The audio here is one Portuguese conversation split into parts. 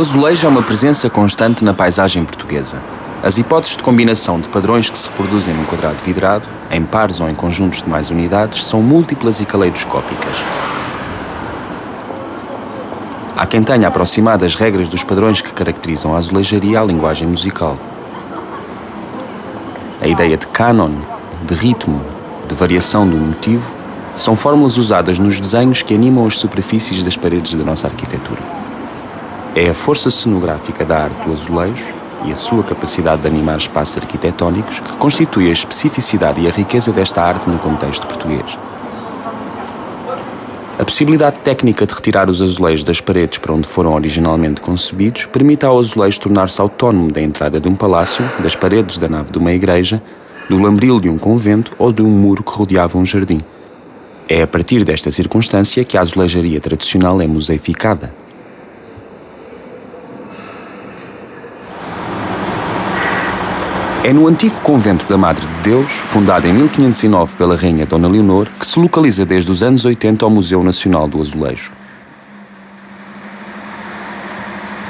azulejo é uma presença constante na paisagem portuguesa. As hipóteses de combinação de padrões que se reproduzem num quadrado vidrado, em pares ou em conjuntos de mais unidades, são múltiplas e caleidoscópicas. Há quem tenha aproximado as regras dos padrões que caracterizam a azulejaria à linguagem musical. A ideia de cânon, de ritmo, de variação do motivo, são fórmulas usadas nos desenhos que animam as superfícies das paredes da nossa arquitetura. É a força cenográfica da arte do azulejo e a sua capacidade de animar espaços arquitetónicos que constitui a especificidade e a riqueza desta arte no contexto português. A possibilidade técnica de retirar os azulejos das paredes para onde foram originalmente concebidos permite ao azulejo tornar-se autónomo da entrada de um palácio, das paredes da nave de uma igreja, do lambril de um convento ou de um muro que rodeava um jardim. É a partir desta circunstância que a azulejaria tradicional é museificada. É no antigo convento da Madre de Deus, fundado em 1509 pela Rainha Dona Leonor, que se localiza desde os anos 80 ao Museu Nacional do Azulejo.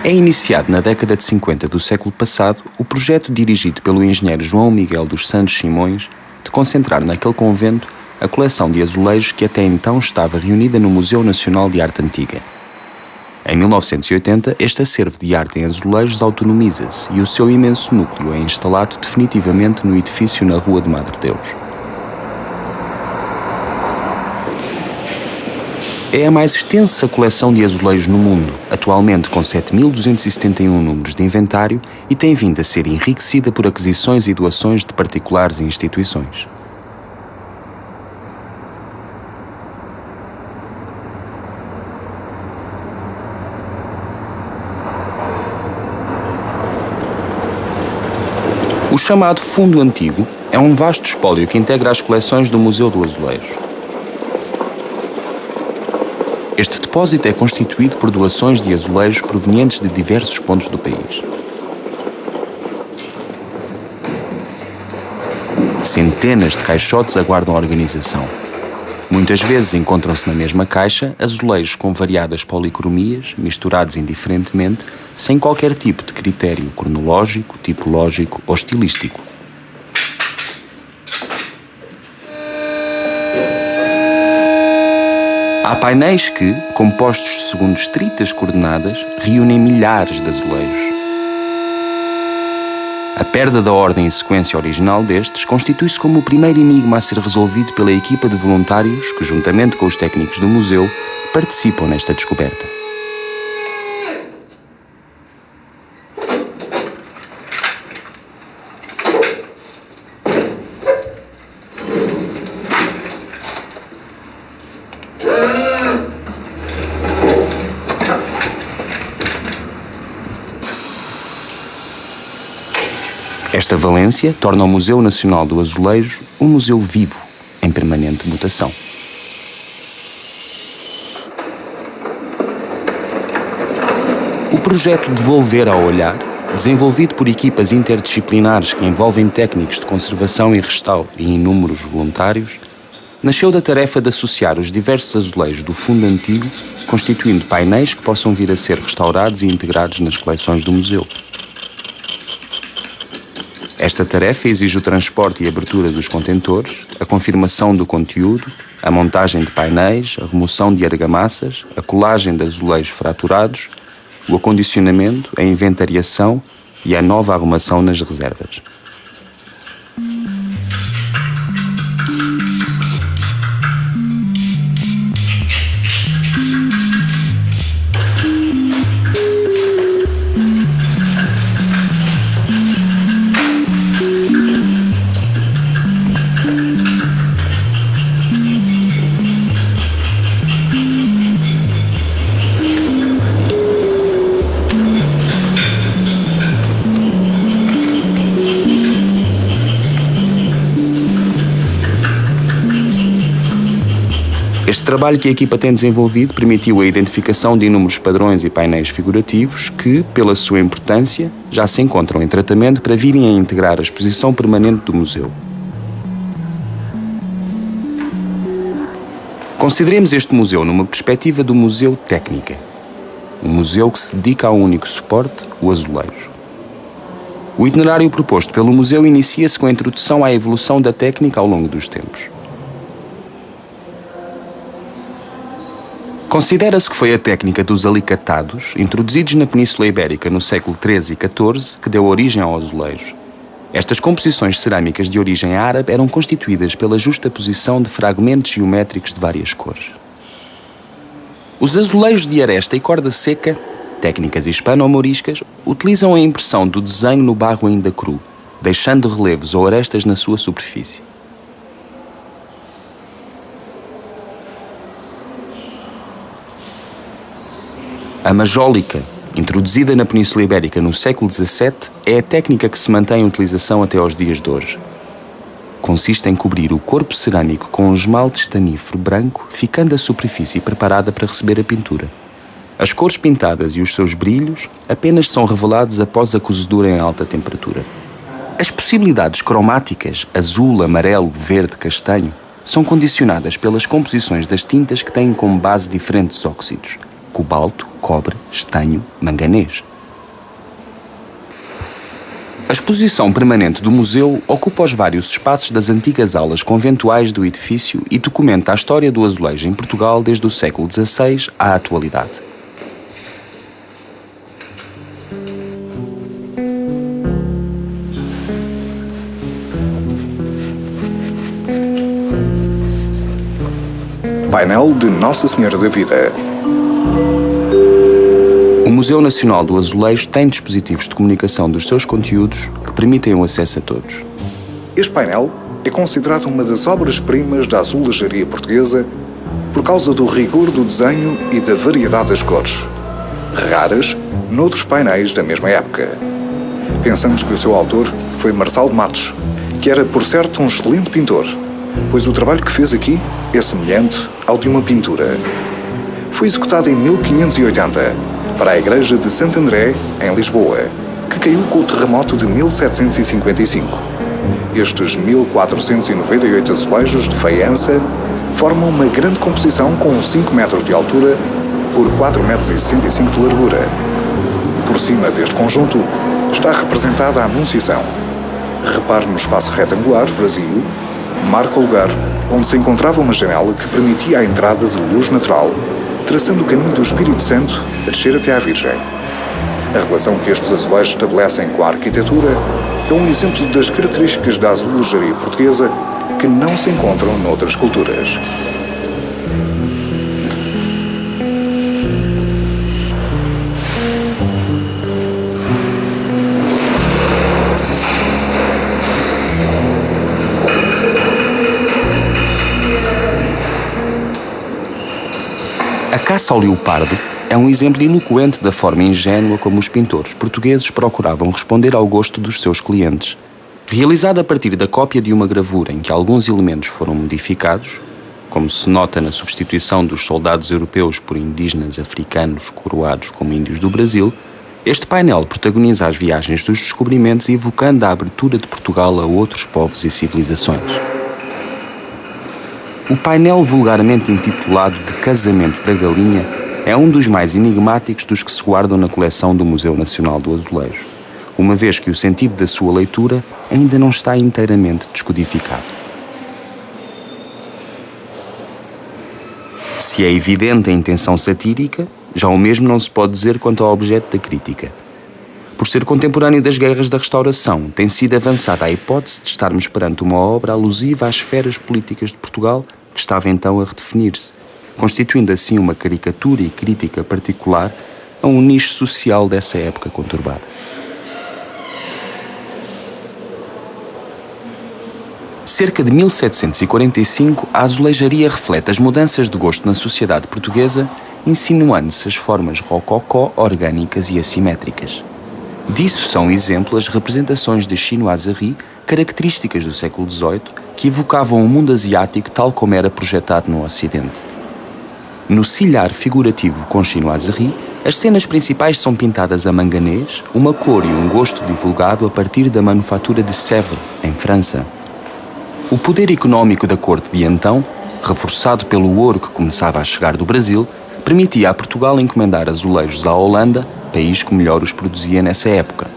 É iniciado na década de 50 do século passado o projeto dirigido pelo engenheiro João Miguel dos Santos Simões de concentrar naquele convento a coleção de azulejos que até então estava reunida no Museu Nacional de Arte Antiga. Em 1980, este acervo de arte em azulejos autonomiza-se e o seu imenso núcleo é instalado definitivamente no edifício na Rua de Madre Deus. É a mais extensa coleção de azulejos no mundo, atualmente com 7.271 números de inventário e tem vindo a ser enriquecida por aquisições e doações de particulares e instituições. O chamado Fundo Antigo é um vasto espólio que integra as coleções do Museu do Azulejo. Este depósito é constituído por doações de azulejos provenientes de diversos pontos do país. Centenas de caixotes aguardam a organização. Muitas vezes encontram-se na mesma caixa azulejos com variadas policromias, misturados indiferentemente, sem qualquer tipo de critério cronológico, tipológico ou estilístico. Há painéis que, compostos segundo estritas coordenadas, reúnem milhares de azulejos. A perda da ordem e sequência original destes constitui-se como o primeiro enigma a ser resolvido pela equipa de voluntários que, juntamente com os técnicos do museu, participam nesta descoberta. Esta valência torna o Museu Nacional do Azulejo um museu vivo, em permanente mutação. O projeto Devolver ao Olhar, desenvolvido por equipas interdisciplinares que envolvem técnicos de conservação e restauro e inúmeros voluntários, nasceu da tarefa de associar os diversos azulejos do Fundo Antigo, constituindo painéis que possam vir a ser restaurados e integrados nas coleções do museu. Esta tarefa exige o transporte e abertura dos contentores, a confirmação do conteúdo, a montagem de painéis, a remoção de argamassas, a colagem de azulejos fraturados, o acondicionamento, a inventariação e a nova arrumação nas reservas. Este trabalho que a equipa tem desenvolvido permitiu a identificação de inúmeros padrões e painéis figurativos que, pela sua importância, já se encontram em tratamento para virem a integrar a exposição permanente do museu. Consideremos este museu numa perspectiva do Museu Técnica. um museu que se dedica a um único suporte, o azulejo. O itinerário proposto pelo museu inicia-se com a introdução à evolução da técnica ao longo dos tempos. Considera-se que foi a técnica dos alicatados, introduzidos na Península Ibérica no século XIII e XIV, que deu origem ao azulejo. Estas composições cerâmicas de origem árabe eram constituídas pela justaposição de fragmentos geométricos de várias cores. Os azulejos de aresta e corda seca, técnicas hispano-moriscas, utilizam a impressão do desenho no barro ainda cru, deixando relevos ou arestas na sua superfície. A majólica, introduzida na Península Ibérica no século XVII, é a técnica que se mantém em utilização até aos dias de hoje. Consiste em cobrir o corpo cerâmico com um esmalte estanífero branco, ficando a superfície preparada para receber a pintura. As cores pintadas e os seus brilhos apenas são revelados após a cozedura em alta temperatura. As possibilidades cromáticas, azul, amarelo, verde, castanho, são condicionadas pelas composições das tintas que têm como base diferentes óxidos: cobalto, cobre, estanho, manganês. A exposição permanente do museu ocupa os vários espaços das antigas aulas conventuais do edifício e documenta a história do azulejo em Portugal desde o século XVI à atualidade. Painel de Nossa Senhora da Vida. O Museu Nacional do Azulejo tem dispositivos de comunicação dos seus conteúdos que permitem o acesso a todos. Este painel é considerado uma das obras-primas da azulejaria portuguesa por causa do rigor do desenho e da variedade das cores, raras noutros painéis da mesma época. Pensamos que o seu autor foi Marçal de Matos, que era, por certo, um excelente pintor, pois o trabalho que fez aqui é semelhante ao de uma pintura. Foi executado em 1580 para a Igreja de Santo André, em Lisboa, que caiu com o terremoto de 1755. Estes 1498 azulejos de faiança formam uma grande composição com 5 metros de altura por 4,65 metros de largura. Por cima deste conjunto está representada a Anunciação. Repare no espaço retangular vazio, marca o lugar onde se encontrava uma janela que permitia a entrada de luz natural, traçando o caminho do Espírito Santo a descer até à Virgem. A relação que estes azulejos estabelecem com a arquitetura é um exemplo das características da azulejaria portuguesa que não se encontram noutras culturas. A caça ao leopardo é um exemplo eloquente da forma ingênua como os pintores portugueses procuravam responder ao gosto dos seus clientes. Realizada a partir da cópia de uma gravura em que alguns elementos foram modificados, como se nota na substituição dos soldados europeus por indígenas africanos coroados como índios do Brasil, este painel protagoniza as viagens dos descobrimentos evocando a abertura de Portugal a outros povos e civilizações. O painel vulgarmente intitulado de Casamento da Galinha é um dos mais enigmáticos dos que se guardam na coleção do Museu Nacional do Azulejo, uma vez que o sentido da sua leitura ainda não está inteiramente descodificado. Se é evidente a intenção satírica, já o mesmo não se pode dizer quanto ao objeto da crítica. Por ser contemporâneo das guerras da Restauração, tem sido avançada a hipótese de estarmos perante uma obra alusiva às esferas políticas de Portugal que estava então a redefinir-se, constituindo assim uma caricatura e crítica particular a um nicho social dessa época conturbada. Cerca de 1745, a azulejaria reflete as mudanças de gosto na sociedade portuguesa, insinuando-se as formas rococó, orgânicas e assimétricas. Disso são exemplo as representações de chinoiserie, características do século XVIII, que evocavam o mundo asiático tal como era projetado no Ocidente. No silhar figurativo com chinoiserie, as cenas principais são pintadas a manganês, uma cor e um gosto divulgado a partir da manufatura de Sèvres, em França. O poder económico da corte de então, reforçado pelo ouro que começava a chegar do Brasil, permitia a Portugal encomendar azulejos à Holanda, país que melhor os produzia nessa época.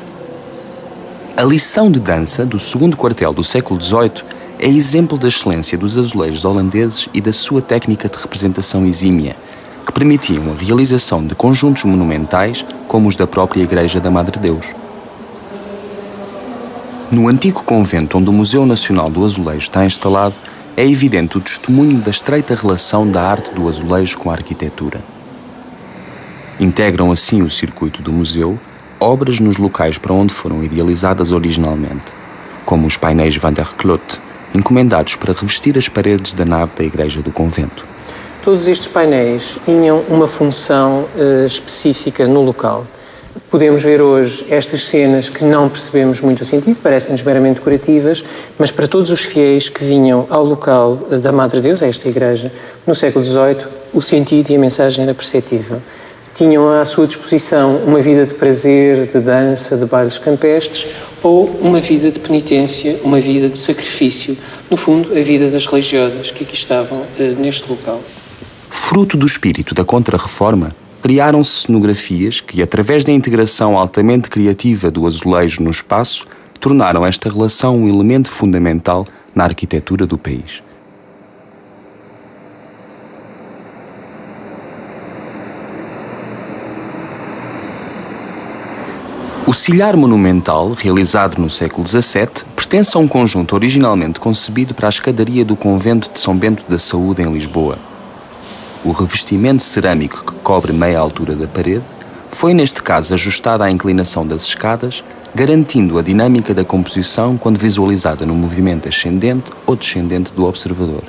A lição de dança do segundo quartel do século XVIII é exemplo da excelência dos azulejos holandeses e da sua técnica de representação exímia, que permitiam a realização de conjuntos monumentais como os da própria Igreja da Madre Deus. No antigo convento onde o Museu Nacional do Azulejo está instalado, é evidente o testemunho da estreita relação da arte do azulejo com a arquitetura. Integram assim o circuito do museu obras nos locais para onde foram idealizadas originalmente, como os painéis Van der Kloot, encomendados para revestir as paredes da nave da igreja do convento. Todos estes painéis tinham uma função específica no local. Podemos ver hoje estas cenas que não percebemos muito o sentido, parecem-nos meramente decorativas, mas para todos os fiéis que vinham ao local da Madre Deus, a esta igreja, no século XVIII, o sentido e a mensagem era perceptível. Tinham à sua disposição uma vida de prazer, de dança, de bailes campestres, ou uma vida de penitência, uma vida de sacrifício, no fundo, a vida das religiosas que aqui estavam neste local. Fruto do espírito da Contra-Reforma, criaram-se cenografias que, através da integração altamente criativa do azulejo no espaço, tornaram esta relação um elemento fundamental na arquitetura do país. O silhar monumental, realizado no século XVII, pertence a um conjunto originalmente concebido para a escadaria do convento de São Bento da Saúde, em Lisboa. O revestimento cerâmico que cobre meia altura da parede foi, neste caso, ajustado à inclinação das escadas, garantindo a dinâmica da composição quando visualizada no movimento ascendente ou descendente do observador.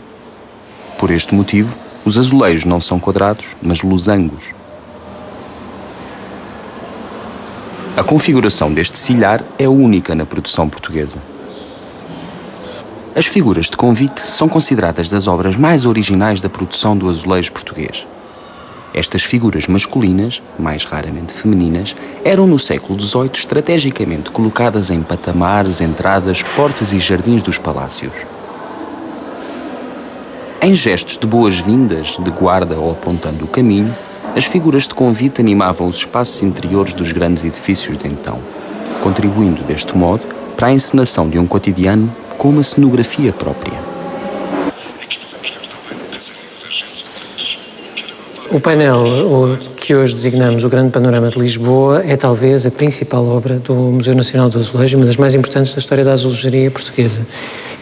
Por este motivo, os azulejos não são quadrados, mas losangos. A configuração deste silhar é única na produção portuguesa. As figuras de convite são consideradas das obras mais originais da produção do azulejo português. Estas figuras masculinas, mais raramente femininas, eram no século XVIII estrategicamente colocadas em patamares, entradas, portas e jardins dos palácios. Em gestos de boas-vindas, de guarda ou apontando o caminho, as figuras de convite animavam os espaços interiores dos grandes edifícios de então, contribuindo deste modo para a encenação de um cotidiano com uma cenografia própria. O painel que hoje designamos o Grande Panorama de Lisboa é talvez a principal obra do Museu Nacional do Azulejo, uma das mais importantes da história da azulejaria portuguesa.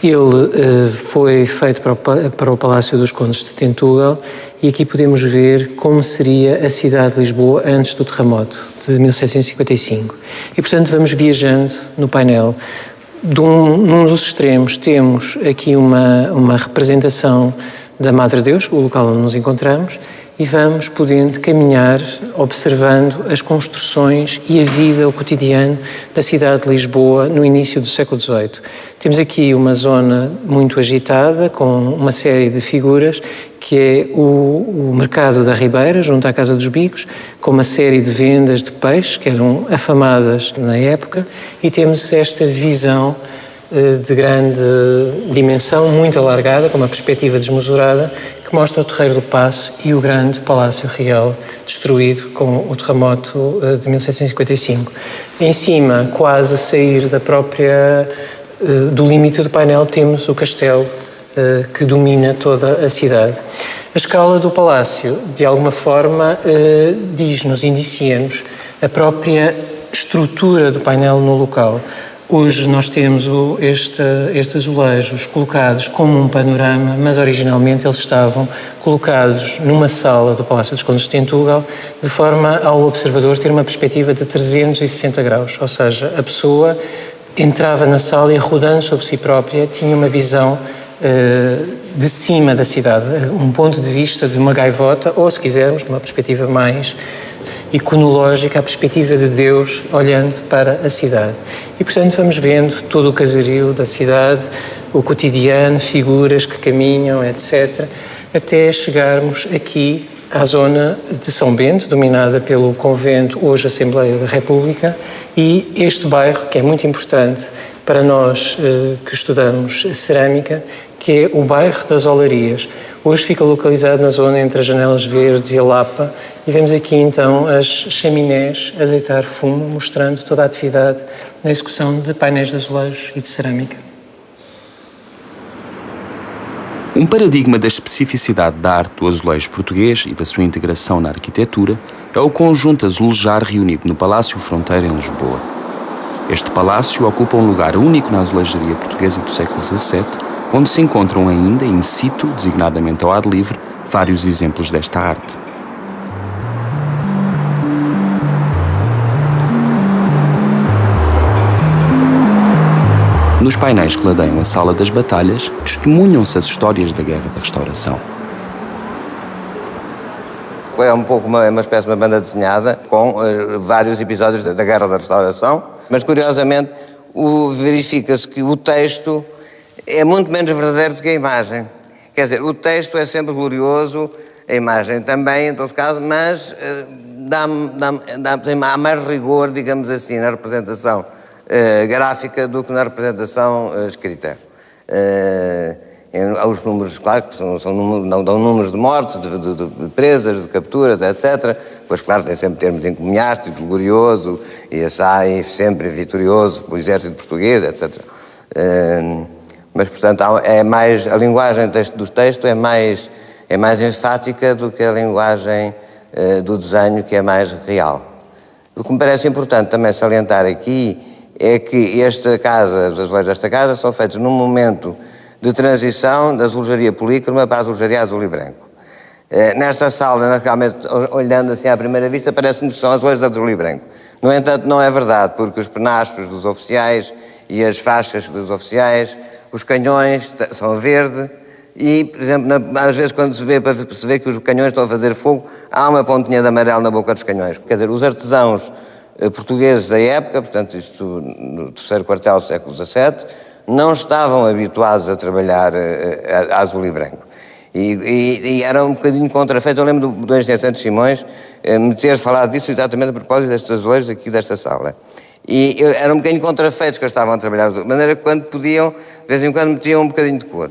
Ele foi feito para o Palácio dos Condes de Tentugal e aqui podemos ver como seria a cidade de Lisboa antes do terremoto de 1755. E, portanto, vamos viajando no painel. Num dos extremos temos aqui uma representação da Madre Deus, o local onde nos encontramos, e vamos podendo caminhar, observando as construções e a vida, o cotidiano da cidade de Lisboa no início do século XVIII. Temos aqui uma zona muito agitada, com uma série de figuras, que é o Mercado da Ribeira, junto à Casa dos Bicos, com uma série de vendas de peixes, que eram afamadas na época, e temos esta visão de grande dimensão, muito alargada, com uma perspectiva desmesurada, que mostra o Terreiro do Paço e o grande Palácio Real, destruído com o terremoto de 1755. Em cima, quase a sair do limite do painel, temos o castelo que domina toda a cidade. A escala do palácio, de alguma forma, diz-nos, indicia-nos a própria estrutura do painel no local. Hoje nós temos estes azulejos colocados como um panorama, mas originalmente eles estavam colocados numa sala do Palácio dos Condes de Tentugal, de forma ao observador ter uma perspectiva de 360 graus, ou seja, a pessoa entrava na sala e, rodando sobre si própria, tinha uma visão de cima da cidade, um ponto de vista de uma gaivota, ou, se quisermos, uma perspectiva mais iconológica, a perspectiva de Deus olhando para a cidade. E, portanto, vamos vendo todo o caserio da cidade, o cotidiano, figuras que caminham, etc., até chegarmos aqui à zona de São Bento, dominada pelo convento, hoje Assembleia da República, e este bairro, que é muito importante para nós que estudamos cerâmica, que é o bairro das Olarias. Hoje fica localizado na zona entre as Janelas Verdes e a Lapa e vemos aqui então as chaminés a deitar fumo, mostrando toda a atividade na execução de painéis de azulejos e de cerâmica. Um paradigma da especificidade da arte do azulejo português e da sua integração na arquitetura é o conjunto azulejar reunido no Palácio Fronteira, em Lisboa. Este palácio ocupa um lugar único na azulejaria portuguesa do século XVII, onde se encontram ainda, in situ, designadamente ao ar livre, vários exemplos desta arte. Nos painéis que ladeiam a Sala das Batalhas, testemunham-se as histórias da Guerra da Restauração. É um pouco uma espécie de uma banda desenhada com vários episódios da Guerra da Restauração, mas curiosamente verifica-se que o texto é muito menos verdadeiro do que a imagem. Quer dizer, o texto é sempre glorioso, a imagem também, em todo caso, mas há mais rigor, digamos assim, na representação gráfica do que na representação escrita. Os números, claro, que não dão números de mortes, de presas, de capturas, etc. Pois, claro, tem sempre termos encomiástico, glorioso, e sai sempre vitorioso o exército português, etc. Mas, portanto, a linguagem do texto é mais enfática do que a linguagem do desenho, que é mais real. O que me parece importante também salientar aqui é que os azulejos desta casa são feitos num momento de transição da azulejaria polícroma para a azulejaria azul e branco. Nesta sala, realmente, olhando assim à primeira vista, parece-me que são azulejos de azul e branco. No entanto, não é verdade, porque os penachos dos oficiais e as faixas dos oficiais, os canhões são verde e, por exemplo, às vezes quando se vê que os canhões estão a fazer fogo, há uma pontinha de amarelo na boca dos canhões. Quer dizer, os artesãos portugueses da época, portanto isto no terceiro quartel do século XVII, não estavam habituados a trabalhar a azul e branco. E era um bocadinho contrafeito. Eu lembro do engenheiro Santos Simões me ter falado disso exatamente a propósito destes azulejos aqui desta sala. E era um bocadinho contrafeitos que eles estavam a trabalhar, de maneira que quando podiam, de vez em quando metiam um bocadinho de cor.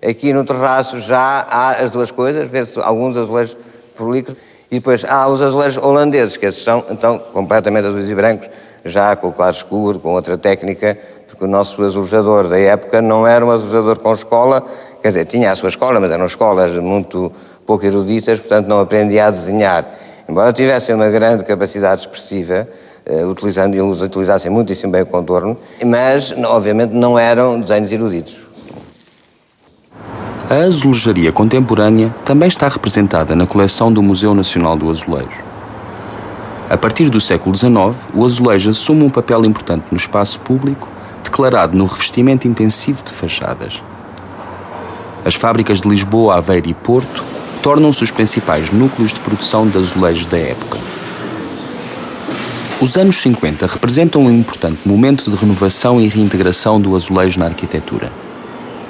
Aqui no terraço já há as duas coisas, vê-se alguns azulejos polícromos. E depois há os azulejos holandeses, que esses são, então, completamente azuis e brancos, já com o claro escuro, com outra técnica, porque o nosso azulejador da época não era um azulejador com escola, quer dizer, tinha a sua escola, mas eram escolas muito pouco eruditas, portanto não aprendia a desenhar. Embora tivessem uma grande capacidade expressiva, eles utilizassem muitíssimo bem o contorno, mas, obviamente, não eram desenhos eruditos. A azulejaria contemporânea também está representada na coleção do Museu Nacional do Azulejo. A partir do século XIX, o azulejo assume um papel importante no espaço público, declarado no revestimento intensivo de fachadas. As fábricas de Lisboa, Aveiro e Porto tornam-se os principais núcleos de produção de azulejos da época. Os anos 50 representam um importante momento de renovação e reintegração do azulejo na arquitetura.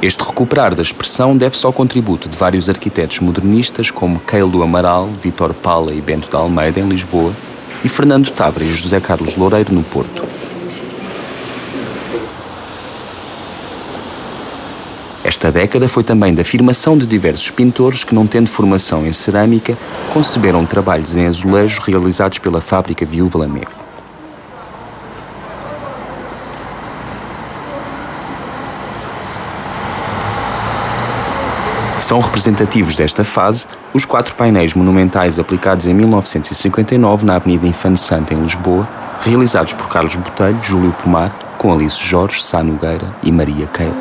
Este recuperar da expressão deve-se ao contributo de vários arquitetos modernistas como Keil do Amaral, Vítor Pala e Bento de Almeida, em Lisboa, e Fernando Tavra e José Carlos Loureiro, no Porto. Esta década foi também da afirmação de diversos pintores que, não tendo formação em cerâmica, conceberam trabalhos em azulejo realizados pela fábrica Viúva Lamego. São representativos desta fase os 4 painéis monumentais aplicados em 1959 na Avenida Infante Santo, em Lisboa, realizados por Carlos Botelho, Júlio Pomar, com Alice Jorge, Sá Nogueira e Maria Keil.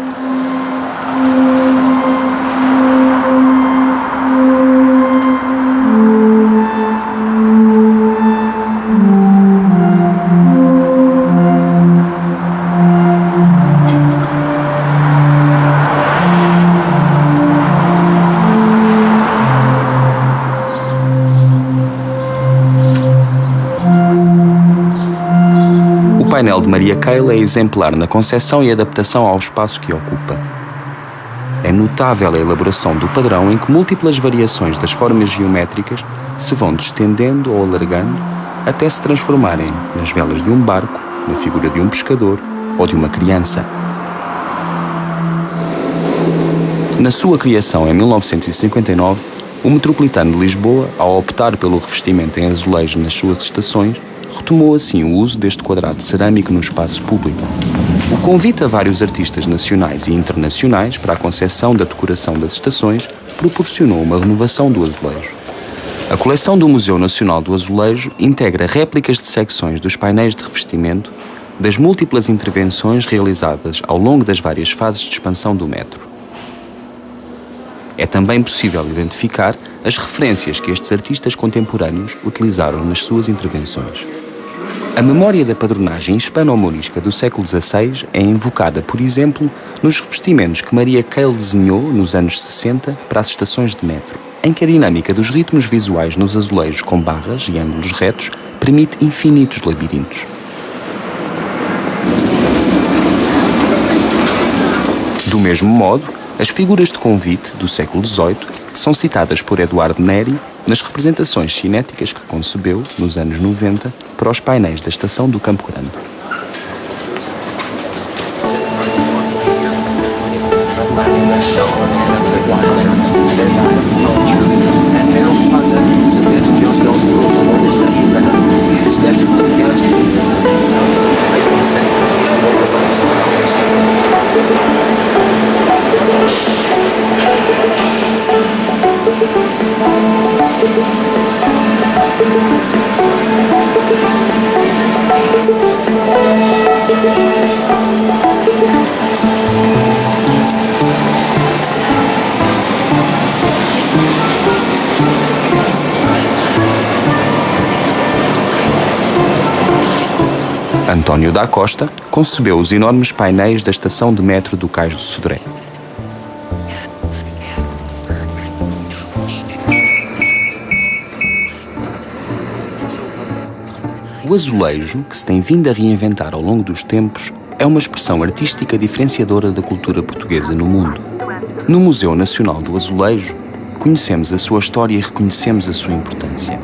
O painel de Maria Keil é exemplar na concepção e adaptação ao espaço que ocupa. É notável a elaboração do padrão em que múltiplas variações das formas geométricas se vão destendendo ou alargando até se transformarem nas velas de um barco, na figura de um pescador ou de uma criança. Na sua criação em 1959, o Metropolitano de Lisboa, ao optar pelo revestimento em azulejo nas suas estações, retomou assim o uso deste quadrado cerâmico no espaço público. O convite a vários artistas nacionais e internacionais para a concepção da decoração das estações proporcionou uma renovação do azulejo. A coleção do Museu Nacional do Azulejo integra réplicas de secções dos painéis de revestimento das múltiplas intervenções realizadas ao longo das várias fases de expansão do metro. É também possível identificar as referências que estes artistas contemporâneos utilizaram nas suas intervenções. A memória da padronagem hispano-mourisca do século XVI é invocada, por exemplo, nos revestimentos que Maria Keil desenhou nos anos 60 para as estações de metro, em que a dinâmica dos ritmos visuais nos azulejos com barras e ângulos retos permite infinitos labirintos. Do mesmo modo, as figuras de convite do século XVIII são citadas por Eduardo Neri nas representações cinéticas que concebeu, nos anos 90, para os painéis da estação do Campo Grande. António da Costa concebeu os enormes painéis da estação de metro do Cais do Sodré. O azulejo, que se tem vindo a reinventar ao longo dos tempos, é uma expressão artística diferenciadora da cultura portuguesa no mundo. No Museu Nacional do Azulejo, conhecemos a sua história e reconhecemos a sua importância.